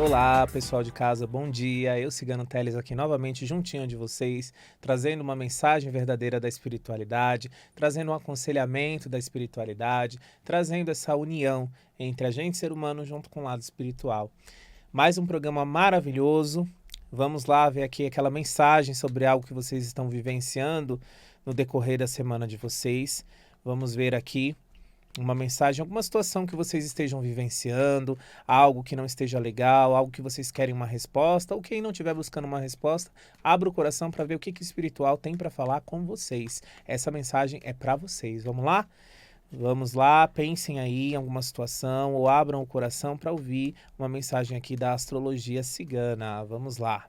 Olá, pessoal de casa, bom dia. Eu, Cigano Teles, aqui novamente juntinho de vocês, trazendo uma mensagem verdadeira da espiritualidade, trazendo um aconselhamento da espiritualidade, trazendo essa união entre a gente, ser humano, junto com o lado espiritual. Mais um programa maravilhoso. Vamos lá ver aqui aquela mensagem sobre algo que vocês estão vivenciando no decorrer da semana de vocês. Vamos ver aqui uma mensagem, alguma situação que vocês estejam vivenciando, algo que não esteja legal, algo que vocês querem uma resposta, ou quem não estiver buscando uma resposta, abra o coração para ver o que o espiritual tem para falar com vocês. Essa mensagem é para vocês. Vamos lá? Vamos lá, pensem aí em alguma situação ou abram o coração para ouvir uma mensagem aqui da astrologia cigana. Vamos lá.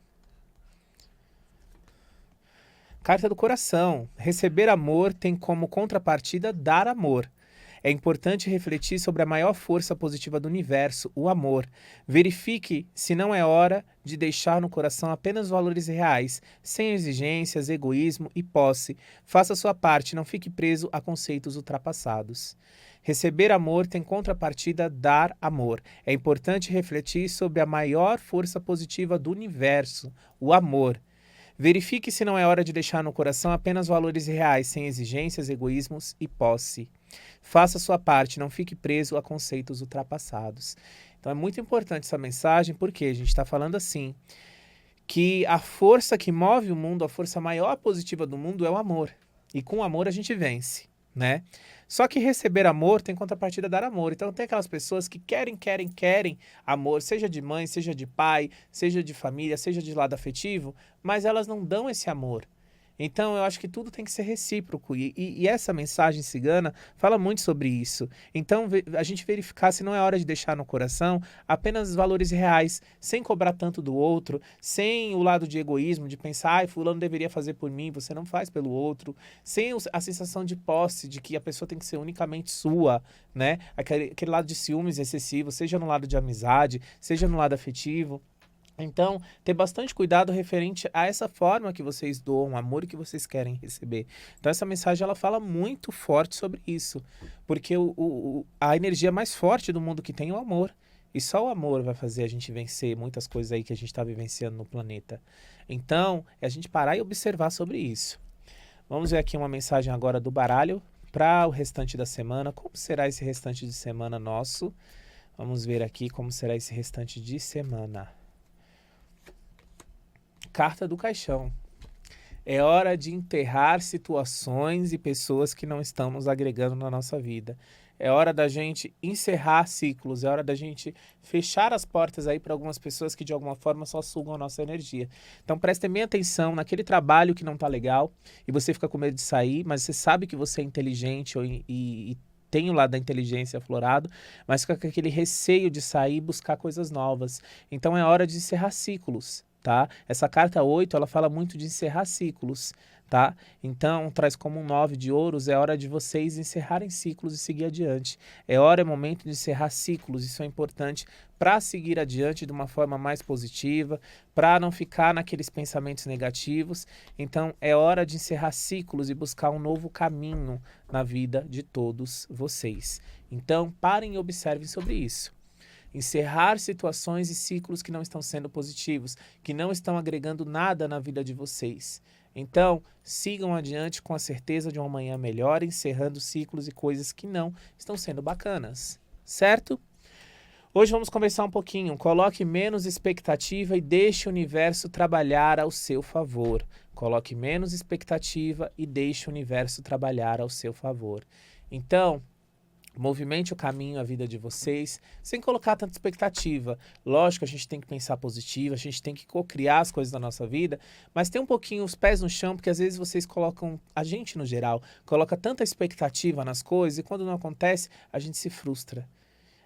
Carta do coração. Receber amor tem como contrapartida dar amor. É importante refletir sobre a maior força positiva do universo, o amor. Verifique se não é hora de deixar no coração apenas valores reais, sem exigências, egoísmo e posse. Faça sua parte, não fique preso a conceitos ultrapassados. Receber amor tem contrapartida dar amor. É importante refletir sobre a maior força positiva do universo, o amor. Verifique se não é hora de deixar no coração apenas valores reais, sem exigências, egoísmos e posse. Faça sua parte, não fique preso a conceitos ultrapassados. Então é muito importante essa mensagem, porque a gente está falando assim, que a força que move o mundo, a força maior positiva do mundo é o amor. E com o amor a gente vence, né? Só que receber amor tem contrapartida dar amor. Então tem aquelas pessoas que querem amor, seja de mãe, seja de pai, seja de família, seja de lado afetivo, mas elas não dão esse amor. Então eu acho que tudo tem que ser recíproco e essa mensagem cigana fala muito sobre isso. Então a gente verificar se não é hora de deixar no coração apenas valores reais, sem cobrar tanto do outro, sem o lado de egoísmo, de pensar, ai, fulano deveria fazer por mim, você não faz pelo outro, sem a sensação de posse, de que a pessoa tem que ser unicamente sua, né? Aquele lado de ciúmes excessivo, seja no lado de amizade, seja no lado afetivo. Então, ter bastante cuidado referente a essa forma que vocês doam, o amor que vocês querem receber. Então, essa mensagem ela fala muito forte sobre isso, porque a energia mais forte do mundo que tem é o amor. E só o amor vai fazer a gente vencer muitas coisas aí que a gente está vivenciando no planeta. Então, é a gente parar e observar sobre isso. Vamos ver aqui uma mensagem agora do baralho para o restante da semana. Como será esse restante de semana nosso? Vamos ver aqui como será esse restante de semana. Carta do caixão. É hora de enterrar situações e pessoas que não estão nos agregando na nossa vida. É hora da gente encerrar ciclos, é hora da gente fechar as portas aí para algumas pessoas que de alguma forma só sugam a nossa energia. Então prestem bem atenção naquele trabalho que não tá legal e você fica com medo de sair, mas você sabe que você é inteligente e tem o lado da inteligência aflorado, mas fica com aquele receio de sair e buscar coisas novas. Então é hora de encerrar ciclos. Tá? Essa carta 8, ela fala muito de encerrar ciclos, tá? Então, traz como um 9 de ouros, é hora de vocês encerrarem ciclos e seguir adiante. É momento de encerrar ciclos, isso é importante para seguir adiante de uma forma mais positiva, para não ficar naqueles pensamentos negativos. Então, é hora de encerrar ciclos e buscar um novo caminho na vida de todos vocês. Então, parem e observem sobre isso. Encerrar situações e ciclos que não estão sendo positivos, que não estão agregando nada na vida de vocês. Então, sigam adiante com a certeza de um amanhã melhor, encerrando ciclos e coisas que não estão sendo bacanas, certo? Hoje vamos conversar um pouquinho. Coloque menos expectativa e deixe o universo trabalhar ao seu favor. Coloque menos expectativa e deixe o universo trabalhar ao seu favor. Então, movimente o caminho, a vida de vocês, sem colocar tanta expectativa. Lógico, a gente tem que pensar positivo, a gente tem que co-criar as coisas da nossa vida, mas tem um pouquinho os pés no chão, porque às vezes vocês colocam, a gente no geral, coloca tanta expectativa nas coisas e quando não acontece, a gente se frustra.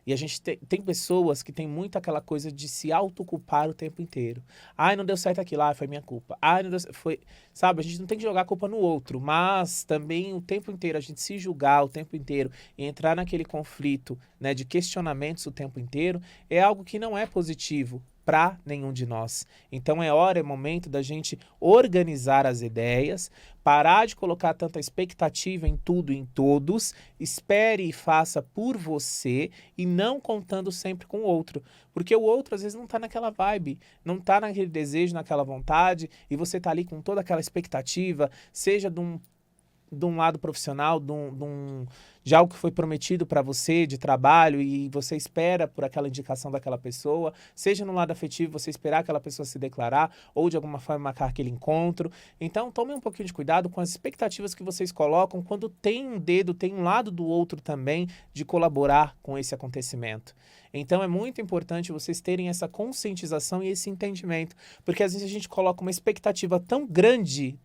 E a gente tem pessoas que tem muito aquela coisa de se autoculpar o tempo inteiro. Ai, não deu certo aquilo, foi minha culpa. Ai, não deu certo, foi... Sabe, a gente não tem que jogar a culpa no outro, mas também o tempo inteiro, a gente se julgar o tempo inteiro e entrar naquele conflito, né, de questionamentos o tempo inteiro, é algo que não é positivo para nenhum de nós. Então é momento da gente organizar as ideias, parar de colocar tanta expectativa em tudo e em todos, espere e faça por você e não contando sempre com o outro. Porque o outro às vezes não está naquela vibe, não está naquele desejo, naquela vontade, e você está ali com toda aquela expectativa, seja de um lado profissional, de algo que foi prometido para você, de trabalho, e você espera por aquela indicação daquela pessoa, seja no lado afetivo, você esperar aquela pessoa se declarar, ou de alguma forma marcar aquele encontro. Então, tome um pouquinho de cuidado com as expectativas que vocês colocam quando tem um dedo, tem um lado do outro também de colaborar com esse acontecimento. Então, é muito importante vocês terem essa conscientização e esse entendimento, porque às vezes a gente coloca uma expectativa tão grande,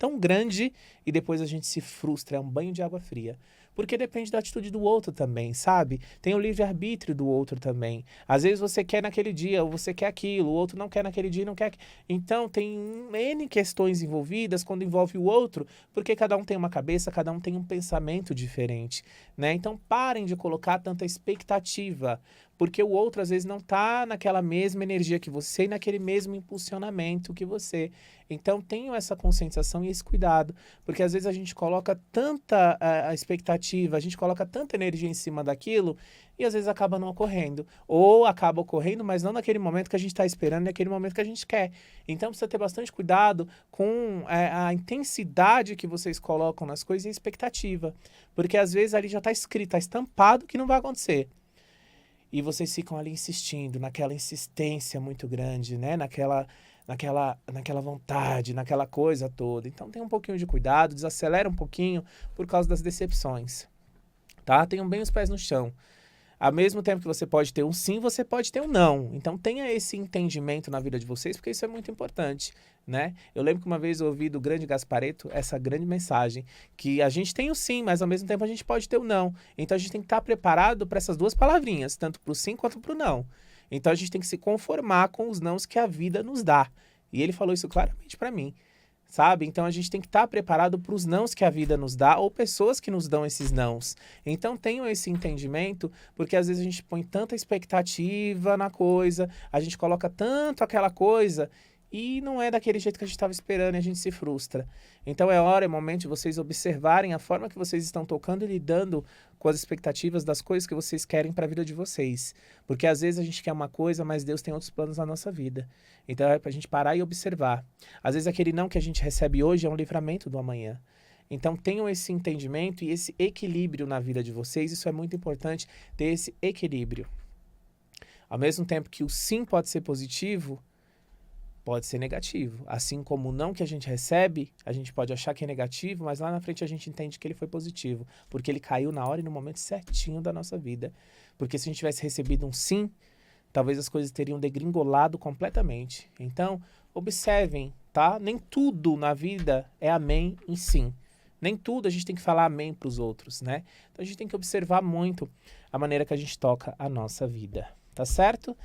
e depois a gente se frustra, é um banho de água fria. Porque depende da atitude do outro também, sabe? Tem o livre-arbítrio do outro também. Às vezes você quer naquele dia, ou você quer aquilo, o outro não quer naquele dia, não quer. Então tem N questões envolvidas quando envolve o outro, porque cada um tem uma cabeça, cada um tem um pensamento diferente, né? Então parem de colocar tanta expectativa, porque o outro às vezes não tá naquela mesma energia que você e naquele mesmo impulsionamento que você. Então tenham essa conscientização e esse cuidado, porque às vezes a gente coloca tanta a expectativa, a gente coloca tanta energia em cima daquilo e às vezes acaba não ocorrendo. Ou acaba ocorrendo, mas não naquele momento que a gente está esperando, naquele momento que a gente quer. Então precisa ter bastante cuidado com a intensidade que vocês colocam nas coisas e a expectativa, porque às vezes ali já está escrito, está estampado que não vai acontecer. E vocês ficam ali insistindo, naquela insistência muito grande, né? Naquela vontade, naquela coisa toda. Então tenha um pouquinho de cuidado, desacelera um pouquinho por causa das decepções, tá? Tenham bem os pés no chão. Ao mesmo tempo que você pode ter um sim, você pode ter um não. Então tenha esse entendimento na vida de vocês, porque isso é muito importante, né? Eu lembro que uma vez eu ouvi do grande Gasparetto essa grande mensagem, que a gente tem o sim, mas ao mesmo tempo a gente pode ter o não. Então a gente tem que estar preparado para essas duas palavrinhas, tanto para o sim quanto para o não. Então a gente tem que se conformar com os nãos que a vida nos dá. E ele falou isso claramente para mim, sabe? Então a gente tem que estar preparado para os nãos que a vida nos dá ou pessoas que nos dão esses nãos. Então tenham esse entendimento, porque às vezes a gente põe tanta expectativa na coisa, a gente coloca tanto aquela coisa e não é daquele jeito que a gente estava esperando e a gente se frustra. Então é momento de vocês observarem a forma que vocês estão tocando e lidando com as expectativas das coisas que vocês querem para a vida de vocês. Porque às vezes a gente quer uma coisa, mas Deus tem outros planos na nossa vida. Então é para a gente parar e observar. Às vezes aquele não que a gente recebe hoje é um livramento do amanhã. Então tenham esse entendimento e esse equilíbrio na vida de vocês. Isso é muito importante, ter esse equilíbrio. Ao mesmo tempo que o sim pode ser positivo, pode ser negativo. Assim como o não que a gente recebe, a gente pode achar que é negativo, mas lá na frente a gente entende que ele foi positivo, porque ele caiu na hora e no momento certinho da nossa vida. Porque se a gente tivesse recebido um sim, talvez as coisas teriam degringolado completamente. Então, observem, tá? Nem tudo na vida é amém em sim. Nem tudo a gente tem que falar amém para os outros, né? Então a gente tem que observar muito a maneira que a gente toca a nossa vida, tá certo?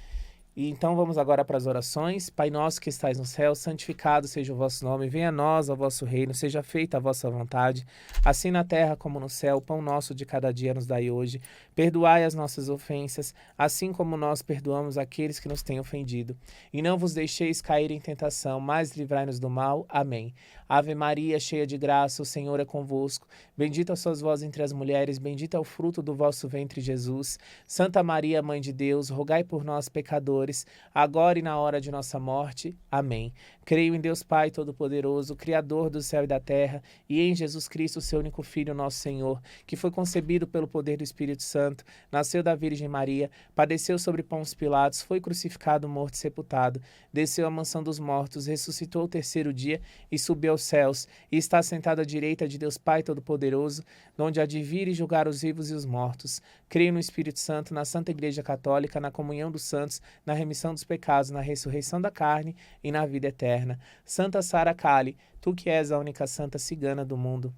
E então vamos agora para as orações. Pai nosso que estais no céu, santificado seja o vosso nome, venha a nós o vosso reino, seja feita a vossa vontade, assim na terra como no céu. O pão nosso de cada dia nos dai hoje. Perdoai as nossas ofensas, assim como nós perdoamos aqueles que nos têm ofendido. E não vos deixeis cair em tentação, mas livrai-nos do mal. Amém. Ave Maria, cheia de graça, o Senhor é convosco. Bendita sois vós entre as mulheres, bendito é o fruto do vosso ventre, Jesus. Santa Maria, Mãe de Deus, rogai por nós, pecadores, agora e na hora de nossa morte. Amém. Creio em Deus Pai Todo-Poderoso, Criador do céu e da terra, e em Jesus Cristo, seu único Filho, nosso Senhor, que foi concebido pelo poder do Espírito Santo, nasceu da Virgem Maria, padeceu sobre Pôncio Pilatos, foi crucificado, morto e sepultado, desceu à mansão dos mortos, ressuscitou ao terceiro dia e subiu aos céus, e está sentado à direita de Deus Pai Todo-Poderoso, onde há de vir e julgar os vivos e os mortos. Creio no Espírito Santo, na Santa Igreja Católica, na comunhão dos santos, na remissão dos pecados, na ressurreição da carne e na vida eterna. Santa Sara Cali, tu que és a única santa cigana do mundo,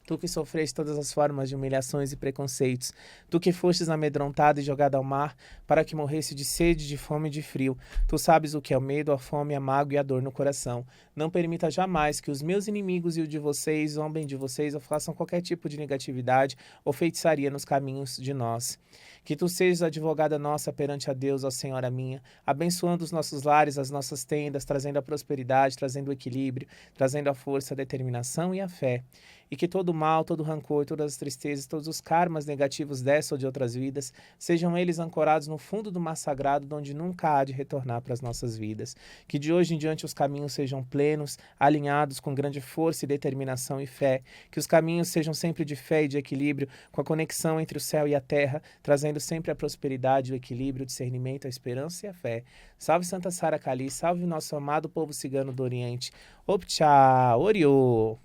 Tu que sofreste todas as formas de humilhações e preconceitos, tu que fostes amedrontado e jogado ao mar, para que morresse de sede, de fome e de frio. Tu sabes o que é o medo, a fome, a mágoa e a dor no coração. Não permita jamais que os meus inimigos e o de vocês zombem de vocês ou façam qualquer tipo de negatividade ou feitiçaria nos caminhos de nós. Que tu sejas advogada nossa perante a Deus, ó Senhora minha, abençoando os nossos lares, as nossas tendas, trazendo a prosperidade, trazendo o equilíbrio, trazendo a força, a determinação e a fé. E que todo mal, todo rancor, todas as tristezas, todos os karmas negativos dessa ou de outras vidas, sejam eles ancorados no fundo do mar sagrado, de onde nunca há de retornar para as nossas vidas. Que de hoje em diante os caminhos sejam plenos, alinhados com grande força e determinação e fé. Que os caminhos sejam sempre de fé e de equilíbrio, com a conexão entre o céu e a terra, trazendo sempre a prosperidade, o equilíbrio, o discernimento, a esperança e a fé. Salve Santa Sara Kali, salve nosso amado povo cigano do Oriente. Optcha, Oriô!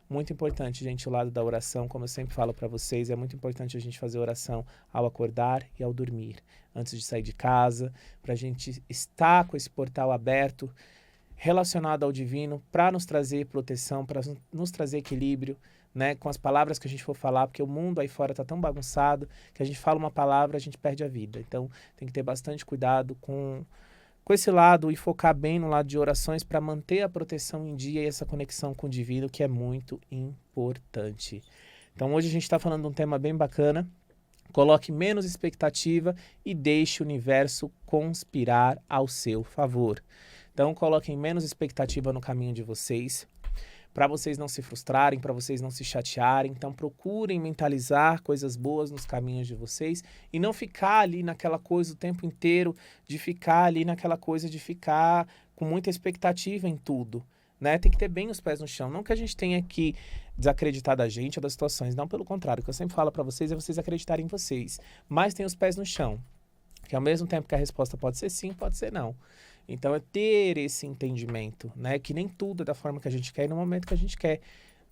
Muito importante, gente, o lado da oração, como eu sempre falo para vocês, é muito importante a gente fazer oração ao acordar e ao dormir, antes de sair de casa, para a gente estar com esse portal aberto, relacionado ao divino, para nos trazer proteção, para nos trazer equilíbrio, né, com as palavras que a gente for falar, porque o mundo aí fora está tão bagunçado que a gente fala uma palavra, a gente perde a vida. Então, tem que ter bastante cuidado com esse lado e focar bem no lado de orações para manter a proteção em dia e essa conexão com o divino, que é muito importante. Então hoje a gente está falando de um tema bem bacana. Coloque menos expectativa e deixe o universo conspirar ao seu favor. Então coloquem menos expectativa no caminho de vocês, para vocês não se frustrarem, para vocês não se chatearem. Então procurem mentalizar coisas boas nos caminhos de vocês e não ficar ali naquela coisa o tempo inteiro, de ficar ali naquela coisa de ficar com muita expectativa em tudo, né? Tem que ter bem os pés no chão. Não que a gente tenha que desacreditar da gente ou das situações, não, pelo contrário. O que eu sempre falo para vocês é vocês acreditarem em vocês, mas tem os pés no chão, que ao mesmo tempo que a resposta pode ser sim, pode ser não. Então é ter esse entendimento, né? Que nem tudo é da forma que a gente quer e no momento que a gente quer.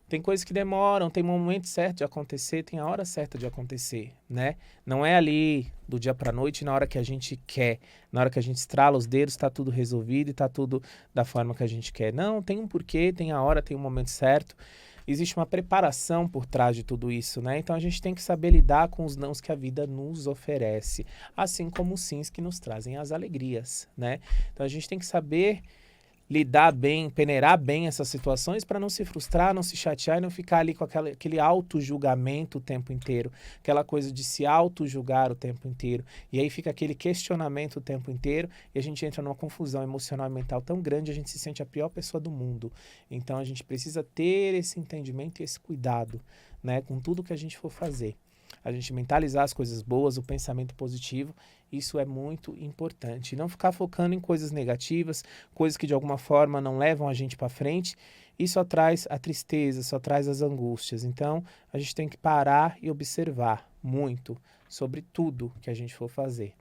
Tem coisas que demoram, tem momento certo de acontecer, tem a hora certa de acontecer, né? Não é ali do dia para noite na hora que a gente quer. Na hora que a gente estrala os dedos, está tudo resolvido e está tudo da forma que a gente quer. Não, tem um porquê, tem a hora, tem um momento certo. Existe uma preparação por trás de tudo isso, né? Então a gente tem que saber lidar com os nãos que a vida nos oferece, assim como os sims que nos trazem as alegrias, né? Então a gente tem que saber lidar bem, peneirar bem essas situações para não se frustrar, não se chatear e não ficar ali com aquele auto-julgamento o tempo inteiro, aquela coisa de se auto-julgar o tempo inteiro. E aí fica aquele questionamento o tempo inteiro e a gente entra numa confusão emocional e mental tão grande, a gente se sente a pior pessoa do mundo. Então a gente precisa ter esse entendimento e esse cuidado, né, com tudo que a gente for fazer. A gente mentalizar as coisas boas, o pensamento positivo, isso é muito importante. E não ficar focando em coisas negativas, coisas que de alguma forma não levam a gente para frente, e só traz a tristeza, só traz as angústias. Então, a gente tem que parar e observar muito sobre tudo que a gente for fazer,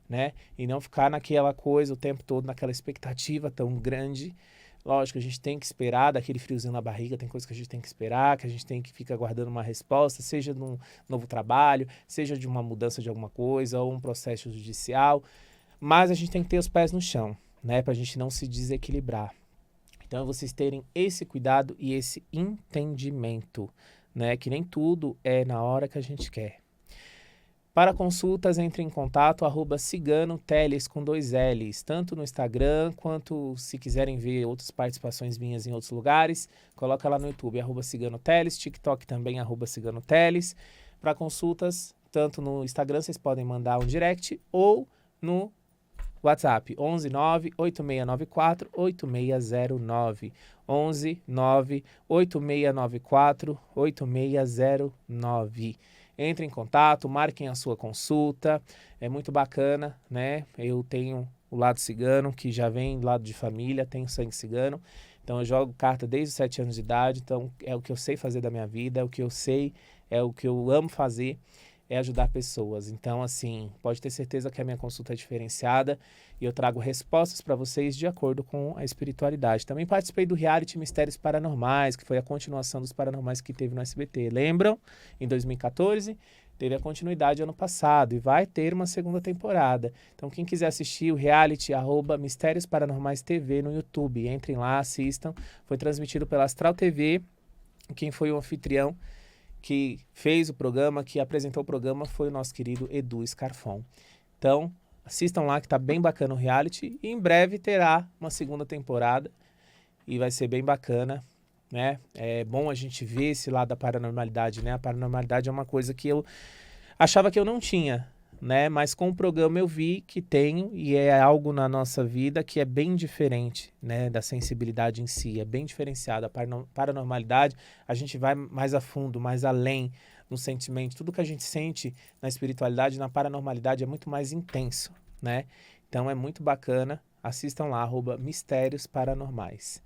né? E não ficar naquela coisa o tempo todo, naquela expectativa tão grande. Lógico, a gente tem que esperar, daquele friozinho na barriga, tem coisas que a gente tem que esperar, que a gente tem que ficar aguardando uma resposta, seja de um novo trabalho, seja de uma mudança de alguma coisa, ou um processo judicial, mas a gente tem que ter os pés no chão, né, pra gente não se desequilibrar. Então, vocês terem esse cuidado e esse entendimento, né, que nem tudo é na hora que a gente quer. Para consultas, entre em contato @ciganoteles com 2 L's, tanto no Instagram, quanto se quiserem ver outras participações minhas em outros lugares, coloca lá no YouTube, @ciganoteles, TikTok também, @ciganoteles. Para consultas, tanto no Instagram, vocês podem mandar um direct, ou no WhatsApp, 11 9 8694 8609. 11 9 8694 8609. Entre em contato, marquem a sua consulta, é muito bacana, né? Eu tenho o lado cigano, que já vem do lado de família, tenho sangue cigano, então eu jogo carta desde os 7 anos de idade, então é o que eu sei fazer da minha vida, é o que eu sei, é o que eu amo fazer, é ajudar pessoas. Então, assim, pode ter certeza que a minha consulta é diferenciada e eu trago respostas para vocês de acordo com a espiritualidade. Também participei do reality Mistérios Paranormais, que foi a continuação dos Paranormais que teve no SBT. Lembram? Em 2014, teve a continuidade ano passado e vai ter uma segunda temporada. Então, quem quiser assistir o reality, @Mistérios Paranormais TV no YouTube. Entrem lá, assistam. Foi transmitido pela Astral TV Quem foi o anfitrião que fez o programa, que apresentou o programa, foi o nosso querido Edu Scarfon. Então, assistam lá que tá bem bacana o reality e em breve terá uma segunda temporada e vai ser bem bacana, né? É bom a gente ver esse lado da paranormalidade, né? A paranormalidade é uma coisa que eu achava que eu não tinha, né? Mas com o programa eu vi que tenho e é algo na nossa vida que é bem diferente, né? Da sensibilidade em si, é bem diferenciado. A paranormalidade, a gente vai mais a fundo, mais além no sentimento. Tudo que a gente sente na espiritualidade, na paranormalidade é muito mais intenso, né? Então é muito bacana. Assistam lá, @Mistérios Paranormais.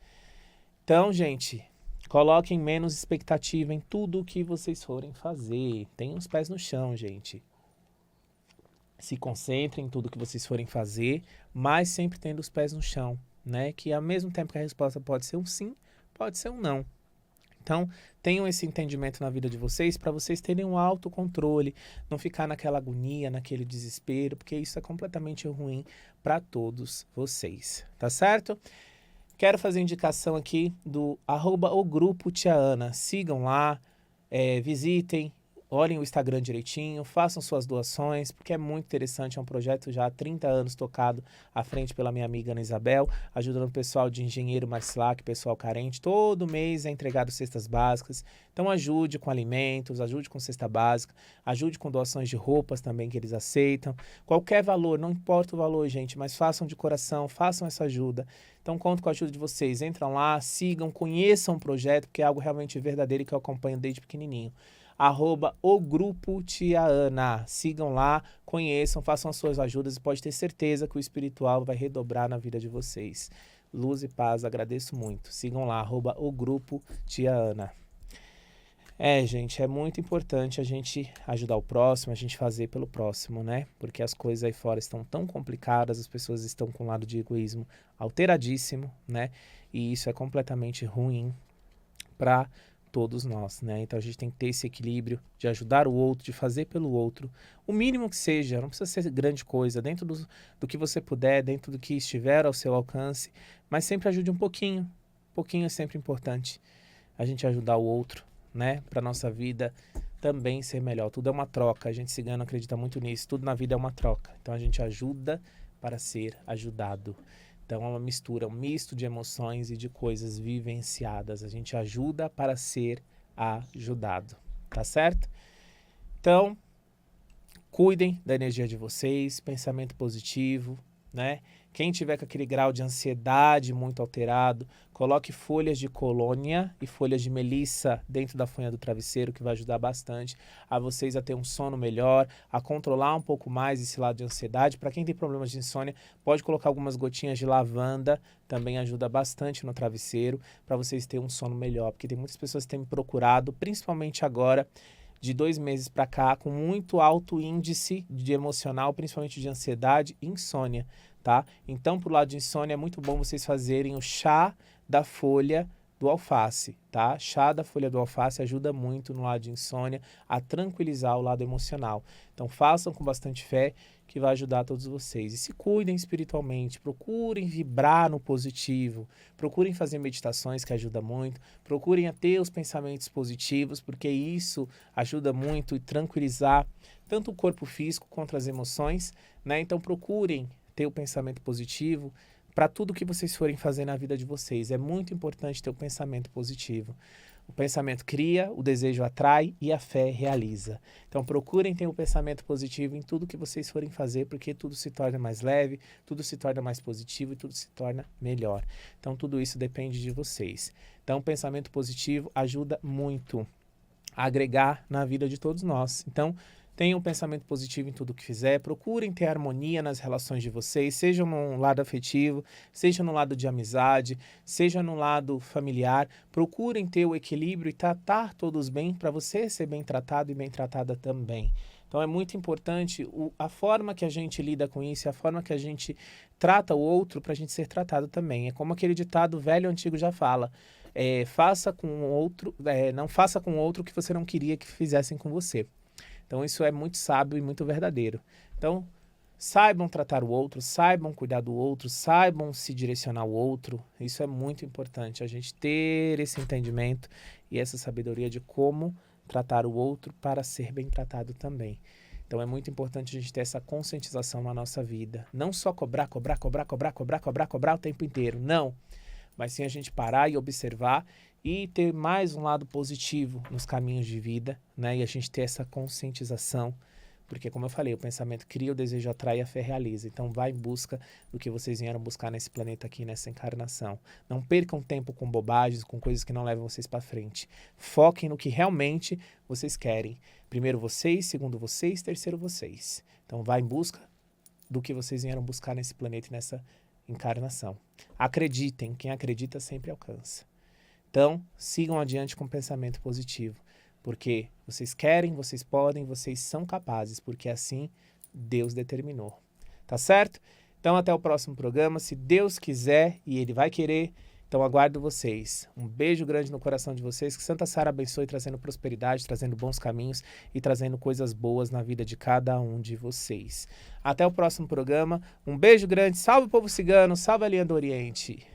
Então, gente, coloquem menos expectativa em tudo o que vocês forem fazer. Tenham os pés no chão, gente. Se concentrem em tudo que vocês forem fazer, mas sempre tendo os pés no chão, né? Que ao mesmo tempo que a resposta pode ser um sim, pode ser um não. Então, tenham esse entendimento na vida de vocês para vocês terem um autocontrole, não ficar naquela agonia, naquele desespero, porque isso é completamente ruim para todos vocês, tá certo? Quero fazer indicação aqui do @o grupo Tia Ana. Sigam lá, visitem, olhem o Instagram direitinho, façam suas doações, porque é muito interessante, é um projeto já há 30 anos tocado à frente pela minha amiga Ana Isabel, ajudando o pessoal de Engenheiro Marcilac, pessoal carente, todo mês é entregado cestas básicas, então ajude com alimentos, ajude com cesta básica, ajude com doações de roupas também que eles aceitam, qualquer valor, não importa o valor, gente, mas façam de coração, façam essa ajuda. Então conto com a ajuda de vocês, entram lá, sigam, conheçam o projeto, porque é algo realmente verdadeiro que eu acompanho desde pequenininho. @o grupo Tia Ana. Sigam lá, conheçam, façam as suas ajudas e pode ter certeza que o espiritual vai redobrar na vida de vocês. Luz e paz, agradeço muito. Sigam lá, @o grupo Tia Ana. Gente, é muito importante a gente ajudar o próximo, a gente fazer pelo próximo, né? Porque as coisas aí fora estão tão complicadas, as pessoas estão com um lado de egoísmo alteradíssimo, né? E isso é completamente ruim para todos nós, né? Então a gente tem que ter esse equilíbrio de ajudar o outro, de fazer pelo outro, o mínimo que seja, não precisa ser grande coisa, dentro do que você puder, dentro do que estiver ao seu alcance, mas sempre ajude um pouquinho é sempre importante, a gente ajudar o outro, né? Para nossa vida também ser melhor, tudo é uma troca, a gente cigano acredita muito nisso, tudo na vida é uma troca, então a gente ajuda para ser ajudado. Então é uma mistura, um misto de emoções e de coisas vivenciadas. A gente ajuda para ser ajudado, tá certo? Então, cuidem da energia de vocês, pensamento positivo, né? Quem tiver com aquele grau de ansiedade muito alterado, coloque folhas de colônia e folhas de melissa dentro da fronha do travesseiro, que vai ajudar bastante a vocês a ter um sono melhor, a controlar um pouco mais esse lado de ansiedade. Para quem tem problemas de insônia, pode colocar algumas gotinhas de lavanda, também ajuda bastante no travesseiro, para vocês terem um sono melhor, porque tem muitas pessoas que têm me procurado, principalmente agora, de 2 meses para cá, com muito alto índice de emocional, principalmente de ansiedade e insônia, tá? Então, pro lado de insônia, é muito bom vocês fazerem o chá da folha do alface, tá? Chá da folha do alface ajuda muito no lado de insônia a tranquilizar o lado emocional. Então, façam com bastante fé que vai ajudar todos vocês. E se cuidem espiritualmente, procurem vibrar no positivo, procurem fazer meditações que ajuda muito, procurem a ter os pensamentos positivos, porque isso ajuda muito e tranquilizar tanto o corpo físico quanto as emoções, né? Então procurem ter o pensamento positivo para tudo que vocês forem fazer na vida de vocês. É muito importante ter o pensamento positivo. O pensamento cria, o desejo atrai e a fé realiza. Então procurem ter um pensamento positivo em tudo que vocês forem fazer, porque tudo se torna mais leve, tudo se torna mais positivo e tudo se torna melhor. Então tudo isso depende de vocês. Então o pensamento positivo ajuda muito a agregar na vida de todos nós. Então tenham um pensamento positivo em tudo que fizer, procurem ter harmonia nas relações de vocês, seja no lado afetivo, seja no lado de amizade, seja no lado familiar, procurem ter o equilíbrio e tratar todos bem para você ser bem tratado e bem tratada também. Então é muito importante a forma que a gente lida com isso, a forma que a gente trata o outro para a gente ser tratado também. É como aquele ditado velho antigo já fala, faça com o outro, não faça com o outro o que você não queria que fizessem com você. Então isso é muito sábio e muito verdadeiro. Então saibam tratar o outro, saibam cuidar do outro, saibam se direcionar ao outro. Isso é muito importante, a gente ter esse entendimento e essa sabedoria de como tratar o outro para ser bem tratado também. Então é muito importante a gente ter essa conscientização na nossa vida. Não só cobrar o tempo inteiro, não. Mas sim a gente parar e observar e ter mais um lado positivo nos caminhos de vida, né? E a gente ter essa conscientização, porque como eu falei, o pensamento cria, o desejo atrai e a fé realiza. Então vai em busca do que vocês vieram buscar nesse planeta aqui, nessa encarnação. Não percam tempo com bobagens, com coisas que não levam vocês para frente. Foquem no que realmente vocês querem. Primeiro vocês, segundo vocês, terceiro vocês. Então vai em busca do que vocês vieram buscar nesse planeta e nessa encarnação. Acreditem, quem acredita sempre alcança. Então, sigam adiante com pensamento positivo, porque vocês querem, vocês podem, vocês são capazes, porque assim Deus determinou. Tá certo? Então, até o próximo programa, se Deus quiser e Ele vai querer. Então, aguardo vocês. Um beijo grande no coração de vocês, que Santa Sara abençoe, trazendo prosperidade, trazendo bons caminhos e trazendo coisas boas na vida de cada um de vocês. Até o próximo programa. Um beijo grande. Salve o povo cigano, salve a linha do Oriente.